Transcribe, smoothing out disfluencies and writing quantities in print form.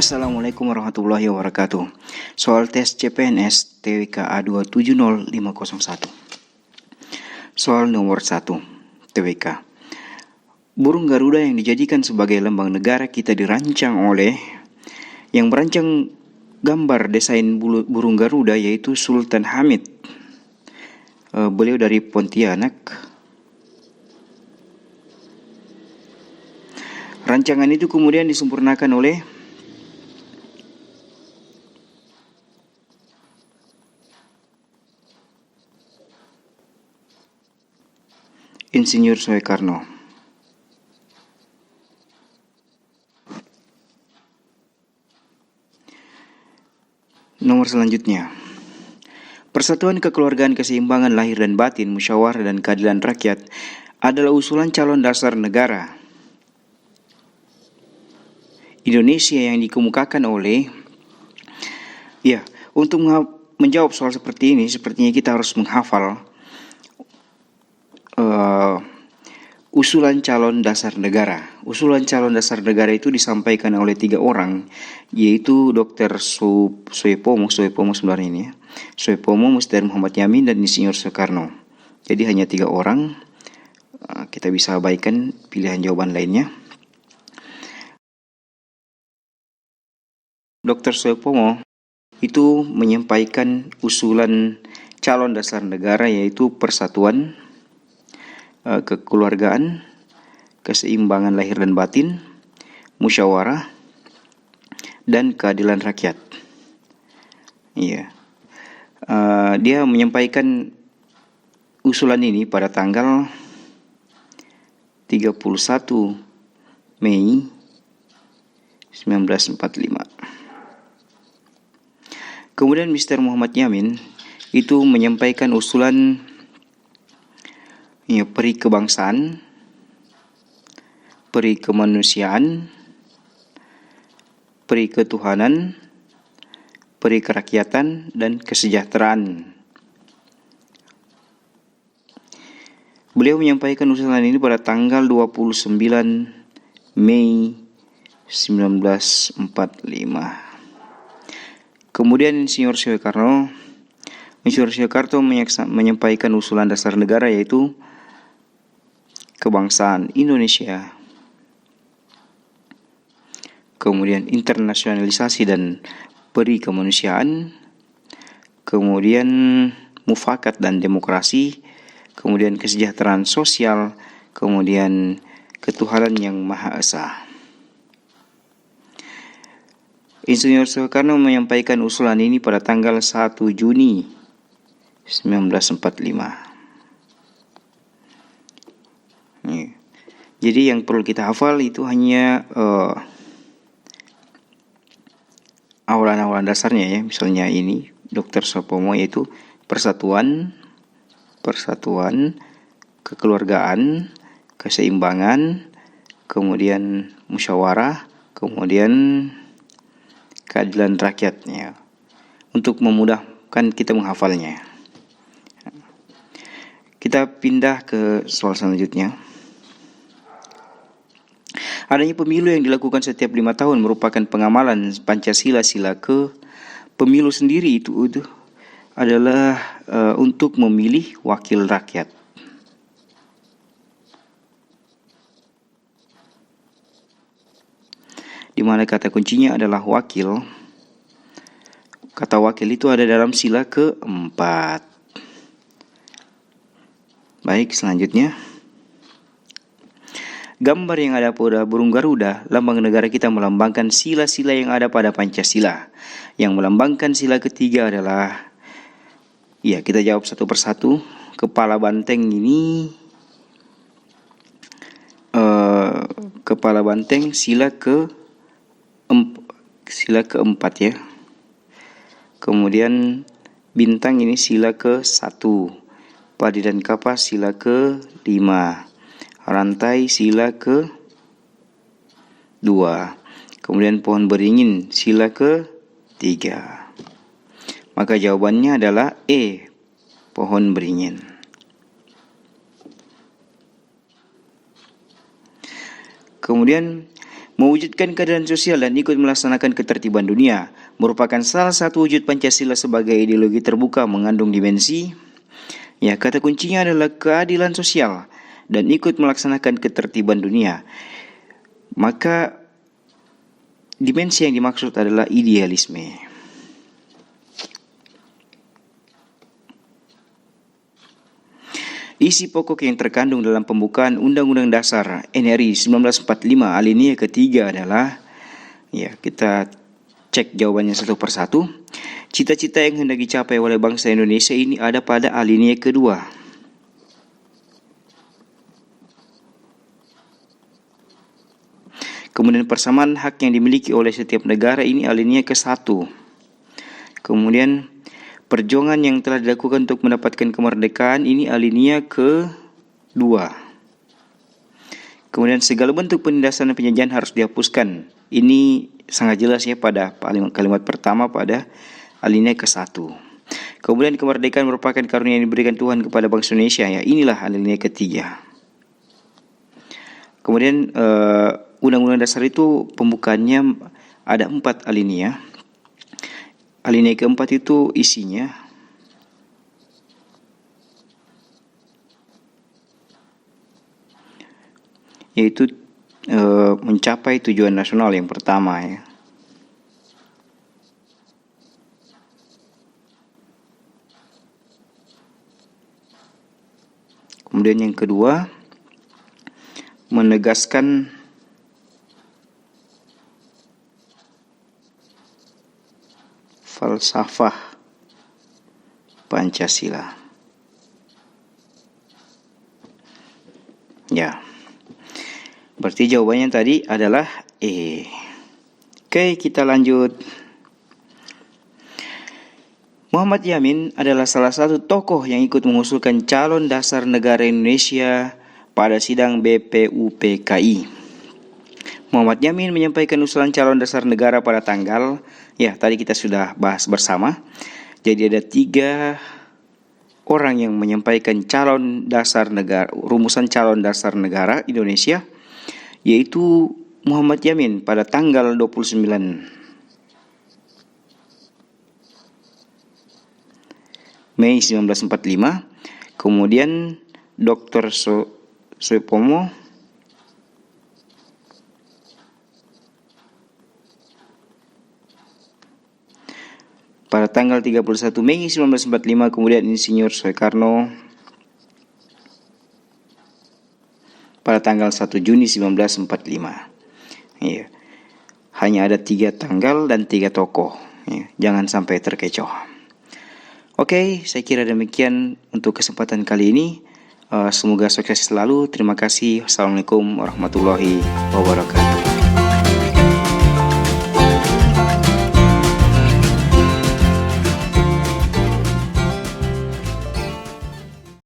Assalamualaikum warahmatullahi wabarakatuh. Soal tes CPNS TWK A270501. Soal nomor 1 TWK. Burung Garuda yang dijadikan sebagai lambang negara kita dirancang oleh yang merancang gambar desain burung Garuda yaitu Sultan Hamid. Beliau dari Pontianak. Rancangan itu kemudian disempurnakan oleh Insinyur Soekarno. Nomor selanjutnya. Persatuan Kekeluargaan Keseimbangan Lahir dan Batin, Musyawarah dan Keadilan Rakyat adalah usulan calon dasar negara Indonesia yang dikemukakan oleh untuk menjawab soal seperti ini, sepertinya kita harus menghafal usulan calon dasar negara. Usulan calon dasar negara itu disampaikan oleh 3 orang, yaitu Dr. Soepomo sebenarnya ini ya. Soepomo, Mr. Muhammad Yamin, dan Insinyur Soekarno. Jadi hanya 3 orang. Kita bisa abaikan pilihan jawaban lainnya. Dr. Soepomo itu menyampaikan usulan calon dasar negara yaitu persatuan, kekeluargaan, keseimbangan lahir dan batin, musyawarah, dan keadilan rakyat. Dia menyampaikan usulan ini pada tanggal 31 Mei 1945. Kemudian Mr. Muhammad Yamin itu menyampaikan usulan peri kebangsaan, peri kemanusiaan, peri ketuhanan, peri kerakyatan, dan kesejahteraan. Beliau menyampaikan usulan ini pada tanggal 29 Mei 1945. Kemudian Insinyur Soekarno menyampaikan usulan dasar negara yaitu kebangsaan Indonesia, kemudian internasionalisasi dan peri kemanusiaan, kemudian mufakat dan demokrasi, kemudian kesejahteraan sosial, kemudian ketuhanan yang Maha Esa. Insinyur Soekarno menyampaikan usulan ini pada tanggal 1 Juni 1945. Jadi yang perlu kita hafal itu hanya awalan-awalan dasarnya ya. Misalnya ini Dr. Soepomo yaitu persatuan, kekeluargaan, keseimbangan, kemudian musyawarah, kemudian keadilan rakyatnya, untuk memudahkan kita menghafalnya. Kita pindah ke soal selanjutnya. Adanya pemilu yang dilakukan setiap 5 tahun merupakan pengamalan Pancasila sila ke pemilu sendiri itu adalah untuk memilih wakil rakyat. Di mana kata kuncinya adalah wakil. Kata wakil itu ada dalam sila keempat. Baik, selanjutnya. Gambar yang ada pada burung Garuda, lambang negara kita, melambangkan sila-sila yang ada pada Pancasila. Yang melambangkan sila ketiga adalah, kita jawab satu persatu. Kepala banteng ini, kepala banteng sila keempat ya. Kemudian bintang ini sila ke-1. Padi dan kapas sila ke-5. Rantai sila ke-2. Kemudian pohon beringin sila ke-3. Maka jawabannya adalah E, pohon beringin. Kemudian Mewujudkan keadilan sosial dan ikut melaksanakan ketertiban dunia merupakan salah satu wujud Pancasila sebagai ideologi terbuka mengandung dimensi. Ya, kata kuncinya adalah keadilan sosial dan ikut melaksanakan ketertiban dunia. Maka dimensi yang dimaksud adalah idealisme. Isi pokok yang terkandung dalam pembukaan Undang-Undang Dasar NRI 1945 alinea ketiga adalah, ya, kita cek jawabannya satu persatu. Cita-cita yang hendak dicapai oleh bangsa Indonesia ini ada pada alinea kedua. Kemudian persamaan hak yang dimiliki oleh setiap negara ini alinea ke-1. Kemudian perjuangan yang telah dilakukan untuk mendapatkan kemerdekaan ini alinea ke-2. Kemudian segala bentuk penindasan dan penjajahan harus dihapuskan. Ini sangat jelas ya pada kalimat pertama pada alinea ke-1. Kemudian kemerdekaan merupakan karunia yang diberikan Tuhan kepada bangsa Indonesia, ya. Inilah alinea ke-3. Kemudian Undang-Undang Dasar itu pembukaannya ada 4 alinea. Alinea ke-4 itu isinya yaitu mencapai tujuan nasional yang pertama, ya. Kemudian yang kedua, menegaskan falsafah Pancasila. Ya. Berarti jawabannya tadi adalah E. Oke, kita lanjut. Muhammad Yamin adalah salah satu tokoh yang ikut mengusulkan calon dasar negara Indonesia pada sidang BPUPKI. Muhammad Yamin menyampaikan usulan calon dasar negara pada tanggal, ya, tadi kita sudah bahas bersama. Jadi ada 3 orang yang menyampaikan calon dasar negara, rumusan calon dasar negara Indonesia, yaitu Muhammad Yamin pada tanggal 29 Mei 1945, kemudian Dr. Suepomo pada tanggal 31 Mei 1945, kemudian Insinyur Soekarno pada tanggal 1 Juni 1945. Ya. Hanya ada 3 tanggal dan 3 tokoh, ya. Jangan sampai terkecoh. Oke, saya kira demikian untuk kesempatan kali ini. Semoga sukses selalu. Terima kasih. Wassalamualaikum warahmatullahi wabarakatuh.